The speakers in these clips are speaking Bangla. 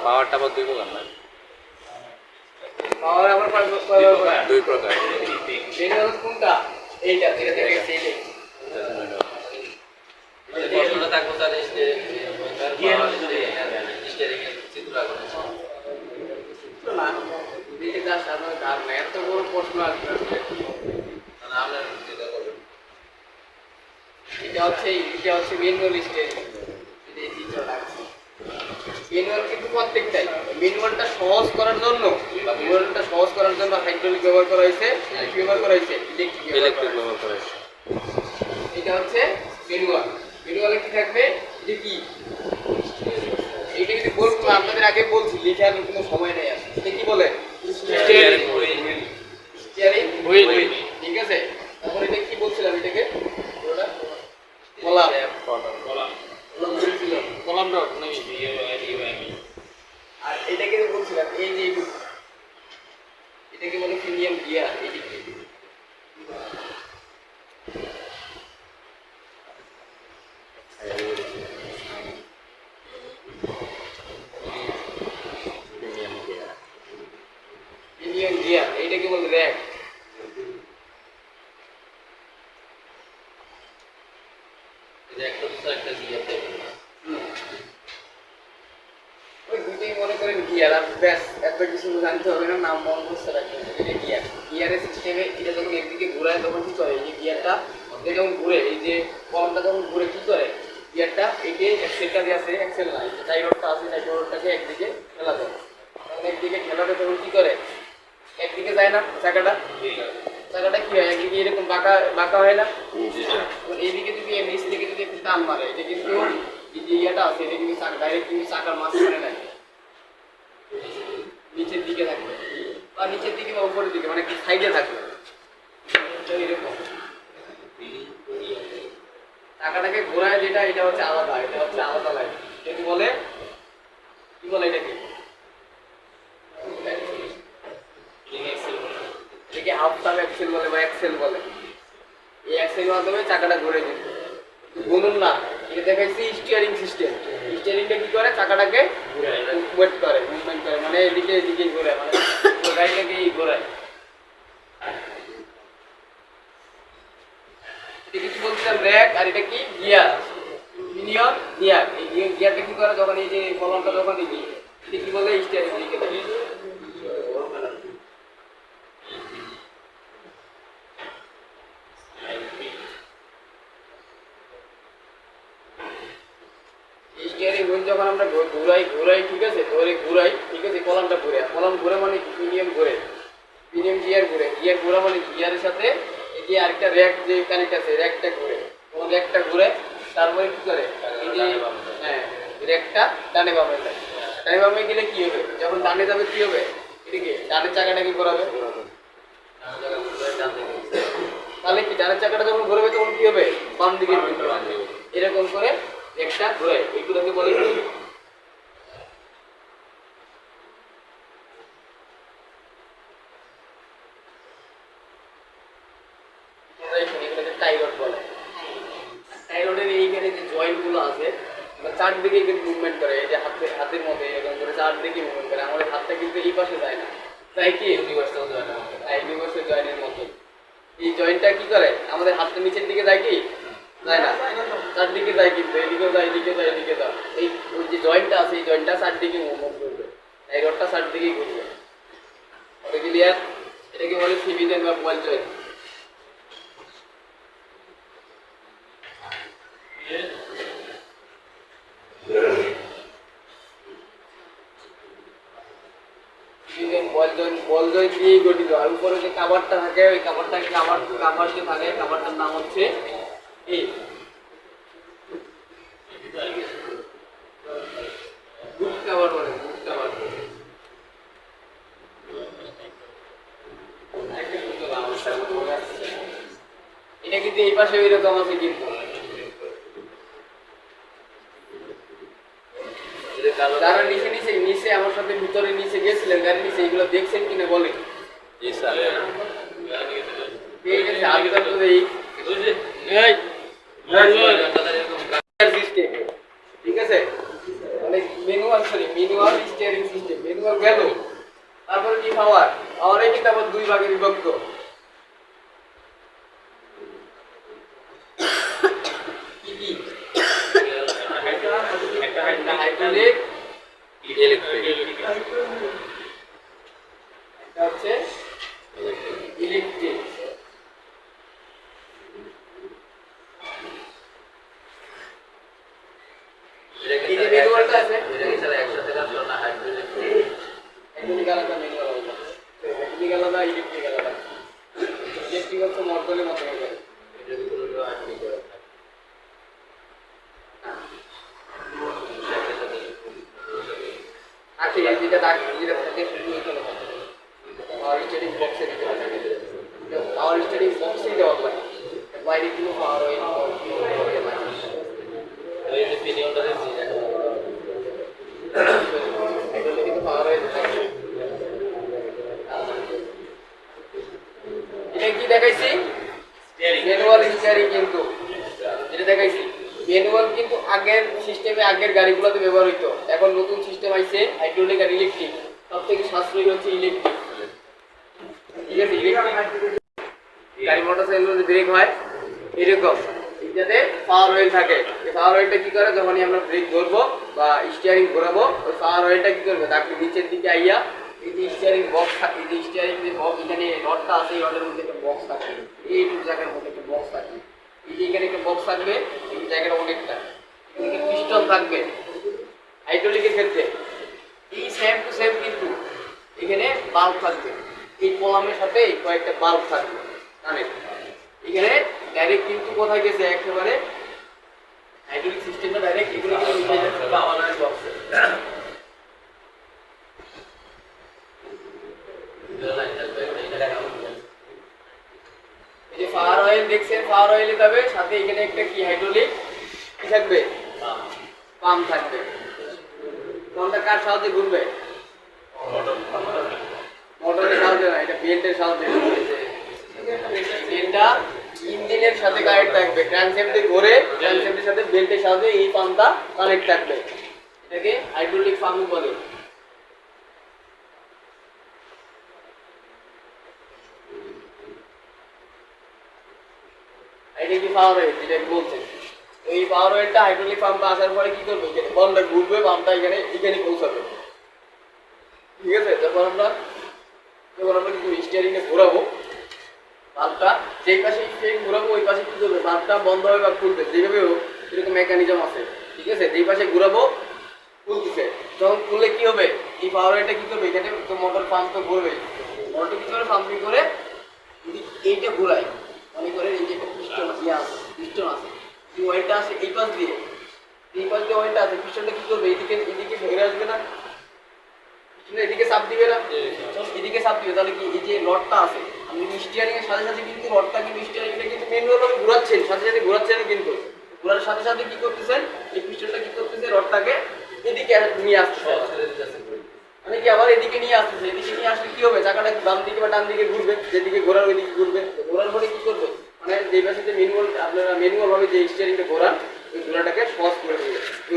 পাওয়ারটা আবার দুই প্রকার না, পাওয়ার আবার দুই প্রকার। কোনটা? এইটা থেকে থেকে থাকবো তার এত বড় প্রশ্ন আসবে। এটা হচ্ছে ম্যানুয়াল স্টিয়ারিং। ম্যানুয়াল কিন্তু প্রত্যেকটাই ম্যানুয়ালটা সহজ করার জন্য হাইড্রোলিক ব্যবহার করা হয়েছে, ইলেকট্রিক ব্যবহার করা হয়েছে। এটা হচ্ছে ম্যানুয়াল। ম্যানুয়ালে কি থাকবে? এটা কি? এইটা কিন্তু বলবো, আপনাদের আগে বলছি, লিখে আনার কোনো সময় নেই। এটা কি বলে? Steering wheel. ঠিক আছে। তারপর এটা কি বলছিলাম? এটাকে কলাম ডট নাকি? আর এটাকে বলছিলাম এই যে এটাকে বলে প্রিমিয়াম গিয়ার। প্রিমিয়াম গিয়ার এইটাকে বলে র্যাক। ওই দুটোই মনে করেন গিয়ার, আর ব্যাস এত কিছু জানতে হবে না, নাম মন বুঝতে রাখবেন। এটা গিয়ার। গিয়ারের সিস্টেমে এটা যখন একদিকে ঘুরায় তখন কি করে? এই যে গিয়ারটা যখন ঘুরে, এই যে কলমটা যখন ঘুরে কি করে? গিয়ারটা একে অ্যাক্সেলটা দিয়ে আছে, অ্যাক্সেল নাই, টাই রডটা আছে, টাই রডটাকে একদিকে ঠেলা দেয়। তখন একদিকে ঠেলাতে তখন কি করে? একদিকে যায় না চাকাটা কি হয়? একদিকে এরকম বাঁকা হয় না? এইদিকে যদি নিচ থেকে যদি একটু টান মারে, এটা কিন্তু ইয়েটা আছে, এটা কিন্তু ডাইরেক্ট কিন্তু চাকার মাঝখানে নাই, নিচের দিকে থাকবে, বা নিচের দিকে বা উপরের দিকে, মানে সাইডে থাকবে। এরকম টাকাটাকে ঘোরায় যেটা, এটা হচ্ছে আলাদা, লাইন। এটাকে বলে কি বলে? এটাকে হাফ সাব অ্যাক্সেল বলে বা অ্যাক্সেল বলে। এই অ্যাক্সেলের মাধ্যমে চাকাটা ঘুরে যেত। বলুন না, এটা দেখাইছি স্টিয়ারিং সিস্টেম। স্টিয়ারিংটা কি করে? চাকাটাকে মুভমেন্ট করে, মানে এদিকে ঘোরে, মানে গাড়িটাকে ঘোরায়। এটা কিছু বলছিলাম র্যাক, আর এটা কি? গিয়ার। Minion gear. এই গিয়ারটা কি করে? যখন এই যে কলমটা যখন এটা কি বলে? স্টিয়ারিং দিকে থাকে। স্টিয়ারিং হুইল যখন আমরা ঘুরাই, ঠিক আছে, ধরে ঘুরাই, ঠিক আছে, কলম ঘুরে মানে প্রিমিয়াম গিয়ার ঘুরে। গিয়ার ঘোরা মানে গিয়ারের সাথে এই যে আরেকটা র্যাক যে কানেক্ট আছে, র্যাকটা ঘুরে। তখন র্যাকটা ঘুরে, তারপরে কি করে? এই যে র্যাকটা ডানে বামে গেলে কি হবে? যখন ডানে যাবে কি হবে? এদিকে ডানের চাকাটা কি ঘোরাবে? তাহলে কি ডানের চাকাটা যখন ঘুরবে তখন কি হবে? বাম দিকে ঘুরবে। এরকম করে একটা ঘোরায়। এগুলোকে বলে কি? টাই রড বলে। টাই রডের এইখানে যে জয়েন্ট গুলো আছে, চারদিকে কিন্তু মুভমেন্ট করে। এই যে হাতের মধ্যে এরকম করে চারদিকে মুভমেন্ট করে। আমাদের হাতটা কিন্তু এই পাশে যায় না, তাই কি? ইউনিভার্সাল জয়েন্টের মতো এই জয়েন্টটা কি করে? আমাদের হাতটা নিচের দিকে যায় কি? যায় না, চারদিকে যায়। কিন্তু এদিকেও যায়, এদিকে যায়। এই ওই যে জয়েন্টটা আছে, এই জয়েন্টটা চারদিকে মুভমেন্ট করবে, এই রডটা চারদিকেই ঘুরবে। ক্লিয়ার? এটাকে বলে সিভি জয়েন্ট বা বল জয়েন্ট। বল জয়েন্ট দিয়েই গঠিত। আর উপরে যে কাভারটা থাকে, ওই কাভার যে থাকে, কাভারটার নাম হচ্ছে এই বুট কাভার বলে। এটা কিন্তু এই পাশে ওইরকম আছে, কিন্তু যারা নিচে আমার সাথে ভিতরে নিচে গেছিলেন, গাড়ি নিচে, এগুলো দেখছেন কিনা বলেন? আনসার তো দেই এই সিস্টেম ঠিক আছে মানে ম্যানুয়াল স্টিয়ারিং সিস্টেম ম্যানুয়াল গেল তারপরে কি পাওয়ার পাওয়ারে কিন্তু আবার দুই ভাগে বিভক্ত কি কি একটা হাইড্রোলিক ইলেকট্রিক এটা হচ্ছে ইলেকট্রিক এই যে ম্যানুয়ালটা আছে একসাথে কাজ করো না হাইড্রোলিক হাইড্রোলিক আলাদা ম্যানুয়াল আলাদা হাইড্রোলিক আলাদা ইলেকট্রিক আলাদা ইলেকট্রিক হচ্ছে মোটরের মতো করে আচ্ছা এই যেটা দাগ যেটা থাকে শুধু এখানে থাকে পাওয়ার স্টিয়ারিং বক্সে দিতে হবে পাওয়ার স্টিয়ারিং বক্সে দেওয়া হয় বাইরে কিন্তু পাওয়ার ওই ওই যে পিনিয়নটা দিচ্ছি এগুলো কিন্তু পাওয়ার ওই থাকে এটা কি দেখাইছি ম্যানুয়াল স্টিয়ারিং কিন্তু যেটা দেখাইছি ম্যানুয়াল কিন্তু আগের সিস্টেমে আগের গাড়িগুলোতে ব্যবহার হইতো এখন নতুন সিস্টেম আইছে হাইড্রোলিক আর ইলেকট্রিক সবথেকে সাশ্রয়ী হচ্ছে ইলেকট্রিক ঠিক আছে ইলেকট্রিক গাড়ি মোটরসাইকেল ব্রেক হয় এরকম যাতে পাওয়ার অয়েল থাকে এই পাওয়ার অয়েলটা কি করে যখনই আমরা ব্রেক ধরবো বা স্টিয়ারিং ঘোরাবো ওই পাওয়ার অয়েলটা কি করবে তাকে নিচের দিকে আইয়া এই যে স্টিয়ারিং বক্স থাকে এই যে স্টিয়ারিং যে বক্স এখানে রডটা আছে এই রডের মধ্যে একটা বক্স থাকে এইটুকু জায়গার মধ্যে একটা বক্স থাকে এই যে এখানে একটা বক্স থাকবে এই জায়গাটা অনেকটা এখানে পিস্টন থাকবে হাইড্রোলিকের ক্ষেত্রে এই সেম টু সেম কিন্তু এখানে বাল্ব থাকবে এই কলামের সাথে কয়েকটা বাল্ব থাকবে জানেন এখানে ডাইরেক্ট কিন্তু কোথায় গেছে একেবারে হাইড্রোলিক সিস্টেমটা ডাইরেক্ট এগুলো কিন্তু উঠে যাচ্ছে পাওয়ার অয়েল বক্সে এই যে পাওয়ার অয়েল দেখছেন পাওয়ার অয়েলে যাবে সাথে এখানে একটা কি হাইড্রোলিক কি থাকবে পাম্প থাকবে কোনটা কার সাহায্যে ঘুরবে মোটরের সাহায্যে না এটা বেল্টের সাহায্যে ঘুরবে বেল্টটা ইঞ্জিনের সাথে কানেক্ট থাকবে ক্র্যাঙ্কশ্যাফটে ঘুরে ক্র্যাঙ্কশ্যাফটের সাথে বেল্টের সাহায্যে এই পাম্পটা কানেক্ট থাকবে এটাকে হাইড্রোলিক পাম্প বলে এটা কি পাওয়ার অয়েল যেটা বলছেন এই পাওয়ার অয়েলটা হাইড্রোলিক পাম্পে আসার পরে কি করবে এখানে বলটা ঘুরবে পাম্পটা এখানে পৌঁছাবে ঠিক আছে যখন আমরা কিন্তু স্টিয়ারিংয়ে ঘোরাবো বাল্বটা যেই পাশে স্টিয়ারিং ঘোরাবো ওই পাশে কি করবে বাল্বটা বন্ধ হবে বা খুলবে যেভাবে হোক এরকম মেকানিজম আছে ঠিক আছে যেই পাশে ঘোরাবো খুলতেছে যখন খুললে কি হবে এই পাওয়ার অয়েলটা কি করবে এখানে তো মোটর পাম্প তো ঘুরবে মোটরটা কি করে পাম্পিং করে এইটা ঘোরায় মনে করে এই যে একটা পিস্টন আছে এই অয়েলটা আছে এই পাশ দিয়ে অয়েলটা আছে পিস্টনটা কি করবে এদিকে ঘুরে আসবে না এদিকে চাপ দিবে না এদিকে চাপ দিবে তাহলে কি এই যে রডটা আছে আপনি স্টিয়ারিং এর সাথে সাথে কিন্তু রডটা কিন্তু স্টিয়ারিংটা কিন্তু ম্যানুয়াল ভাবে ঘোরাচ্ছেন সাথে সাথে ঘোরাচ্ছেন কিন্তু ঘোরার সাথে সাথে কি করতেছেন এই পিস্টনটা কি করতেছে রডটাকে এদিকে নিয়ে আসছে মানে কি আবার এদিকে নিয়ে আসতেছে এদিকে নিয়ে আসলে কি হবে চাকাটা বাম দিকে বা ডান দিকে ঘুরবে যেদিকে ঘোরার ওইদিকে ঘুরবে ঘোরার পরে কি করবে মানে যে পাশে যে আপনারা ম্যানুয়াল ভাবে যে স্টিয়ারিংটা ঘোরান ওই ঘোরাটাকে সহজ করে দেবে ওই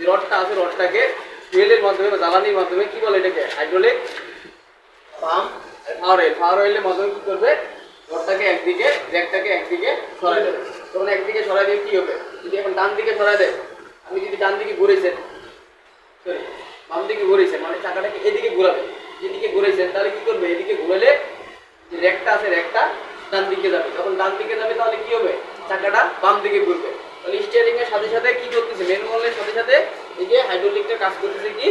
রডটা আছে রডটাকে ফুয়েলের মাধ্যমে বা জ্বালানির মাধ্যমে কি বলে এটাকে হাইড্রোলিক পাম্প পাওয়ার অয়েলের মাধ্যমে কি করবে রডটাকে একদিকে জ্যাকটাকে একদিকে সরাই দেবে তখন একদিকে সরাই দিয়ে কি হবে যদি এখন ডান দিকে সরাই দেয় আপনি যদি ডান দিকে ঘুরেছেন সরি বাম দিকে ঘুরেছেন মানে চাকাটাকে এদিকে ঘোরাবে যেদিকে ঘুরেছেন তাহলে কি করবে এদিকে ঘুরালে যে র্যাকটা আছে র্যাকটা ডান দিকে যাবে যখন ডান দিকে যাবে তাহলে কি হবে চাকাটা বাম দিকে ঘুরবে তাহলে স্টিয়ারিং এর সাথে সাথে কি করতেছে ম্যানুয়ালের সাথে সাথে এই যে হাইড্রোলিকটা কাজ করতেছে কি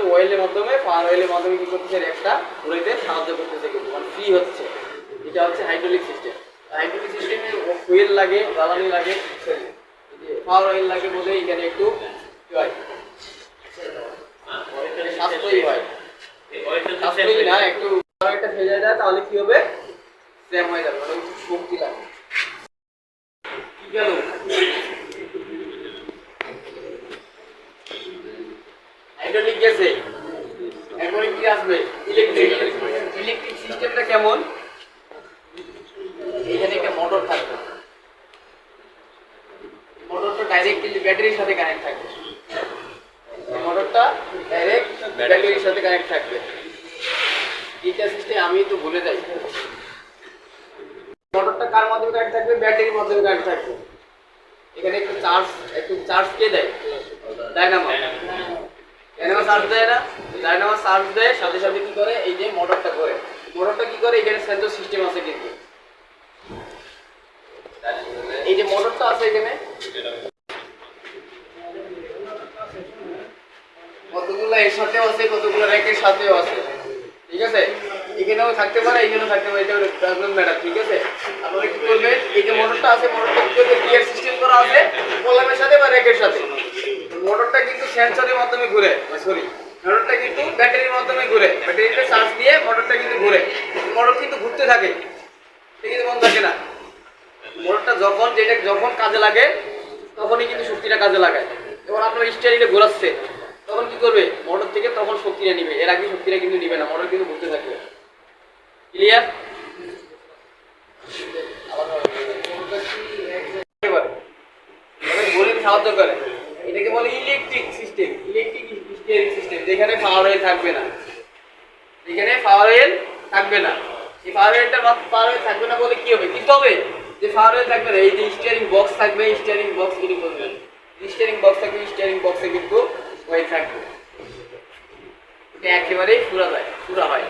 অয়েলের মাধ্যমে পাওয়ার অয়েলের মাধ্যমে কি করতেছে র্যাকটা ঘুরাইতে সাহায্য করতেছে কিন্তু মানে ফ্রি হচ্ছে এটা হচ্ছে হাইড্রোলিক সিস্টেম হাইড্রোলিক সিস্টেমে ফুয়েল লাগে জ্বালানি লাগে পাওয়ার অয়েল লাগে বলে এখানে একটু কি হয় সাশ্রয়ী হয় সাশ্রয়ী না একটু একটা ভেজে যায় তাহলে কি হবে জ্যাম হয়ে যাবে মানে শক্তি লাগে কি গেল হাইড্রোলিক গেছে এরপরে কি আসবে ইলেকট্রিক সিস্টেমটা কেমন থাকবে, মোটরটা ডাইরেক্ট কিন্তু ব্যাটারির সাথে কানেক্ট থাকবে, মোটরটা ডাইরেক্ট ব্যাটারির সাথে কানেক্ট থাকবে। এটা সিস্টেম আমি তো ভুলে যাই। মোটরটা কার মাধ্যমে কানেক্ট থাকবে? ব্যাটারির মাধ্যমে কানেক্ট থাকবে। এখানে একটু চার্জ কে দেয়? ডায়নামো। ডায়নামো চার্জ দেয় না? ডায়নামো চার্জ দেয়, সাথে সাথে কি করে? এই যে মোটরটা ঘোরে। মোটরটা কি করে? এখানে সেন্সর সিস্টেম আছে কিন্তু। এই যে মোটরটা আছে এখানে, কতগুলো এর সাথেও আছে, কতগুলো র্যাকের সাথেও আছে, ঠিক আছে? এখানেও থাকতে পারে, এখানেও থাকতে পারে, এটা প্রবলেম ম্যাটার, ঠিক আছে? আপনারা কি করবেন? এই যে মোটরটা আছে, মোটরটা কি করবে? গিয়ার সিস্টেম করা আছে কলামের সাথে বা র্যাকের সাথে। মোটরটা কিন্তু সেন্সরের মাধ্যমে ঘুরে, সরি, মোটরটা কিন্তু ব্যাটারির মাধ্যমে ঘুরে। ব্যাটারিতে চার্জ দিয়ে মোটরটা কিন্তু ঘুরে। মোটর কিন্তু ঘুরতে থাকে, ঠিক আছে? বন্ধ থাকে না। মোটরটা যখন কাজে লাগে তখনই কিন্তু শক্তিটা কাজে লাগায়। যখন আপনার স্টিয়ারিংটা ঘোরাচ্ছে তখন কি করবে? মোটর থেকে তখন শক্তিটা নিবে, এর আগে শক্তিটা কিন্তু নিবে না, মোটর কিন্তু ঘুরতে থাকবে। ক্লিয়ার? সাহায্য করে, এটাকে বলে electric system, electric steering system. যেখানে পাওয়ার রেল থাকবে না, যেখানে পাওয়ার রেল থাকবে না, এই পাওয়ার রেল থাকবে না বলে কি হবে? কিন্তু হবে যে পাওয়ার রেল থাকবে না, এই যে স্টিয়ারিং বক্স থাকবে, স্টিয়ারিং বক্স কিন্তু করবেন, স্টিয়ারিং বক্স থাকবে, স্টিয়ারিং বক্সে কিন্তু ওয়েল থাকবে। এটা একেবারেই পুরা হয়।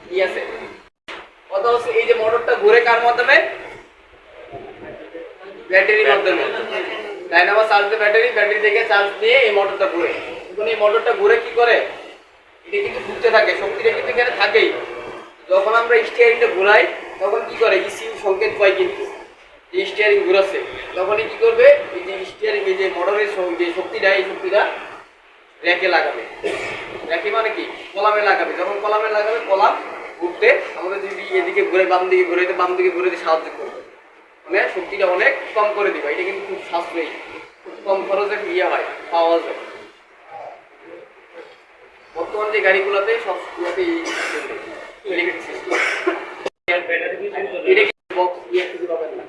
কি আছে কথা হচ্ছে, এই যে মোটরটা ঘুরে কার মাধ্যমে? ব্যাটারির মাধ্যমে। ডায়নামো চার্জ দিয়ে ব্যাটারি থেকে চার্জ দিয়ে এই মোটরটা ঘুরে। এখন এই মোটরটা ঘুরে কি করে? এটা কিন্তু ঘুরতে থাকে, শক্তিটা কিন্তু এখানে থাকেই। যখন আমরা স্টিয়ারিংটা ঘুরাই তখন কি করে? ইসিউ সংকেত পাই কিন্তু, যে স্টিয়ারিং ঘুরাচ্ছে। তখনই কি করবে? এই যে স্টিয়ারিং, এই যে মোটরের যে শক্তিটা, এই শক্তিটা র্যাকে লাগাবে। র্যাকে মানে কি? কলামে লাগাবে। যখন কলামে লাগাবে, কলাম ঘুরতে আমাদের যদি এদিকে ঘুরে বাম দিকে ঘুরে সাহায্য করবে, মানে শক্তিটা অনেক কম করে দিবে। এটা কিন্তু খুব সাশ্রয়ী, খুব কম খরচে হয়, পাওয়া যায়। বর্তমান যে গাড়িগুলোতে সবগুলোতে ইলেকট্রিক সিস্টেম, এটা বক্স খুঁজে পাবেন না।